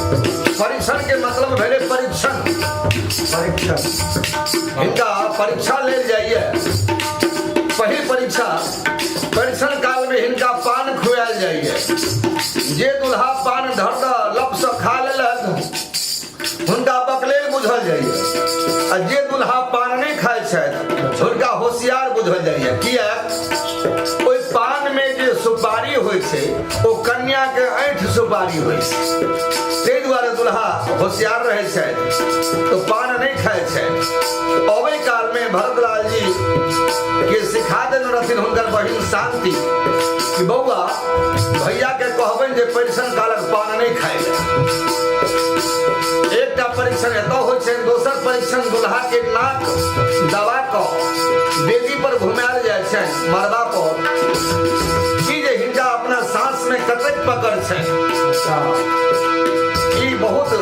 परीक्षण के मतलब भेले परीक्षण। इनका परीक्षा ले जाइए। पहली परीक्षा परीक्षण काल में इनका पान खुआल जाइए। जे दुल्हा पान धर लप से खा लेलक उनका बकलेल बुझल जाइए। आ जे दुल्हा पान नहीं खाए छथि उनका होशियार बुझल जाइए। किया ओइ पान में जे सुपारी होइ छै ओ कन्या के ऐठ सुपारी होइ छै। ताहि दुआरे दुल्हा होशियार रहे छथि तो पान नहीं खाए छथि। अबै काल में भरतलाल जी के सिखा देने रहथिन हुनकर बहिन शांति कि बौआ भैया के कहबनि जे परीक्षण कालक पान नहीं खाए। एकटा परीक्षण एतऽ होइ छै, दोसर परीक्षण दुल्हा के नाक दबा कऽ वेदी पर घुमायल जाइ छै मरबा पर कि जे हिनका अपना सांस में कतेक पकड़ छै। ई बहुत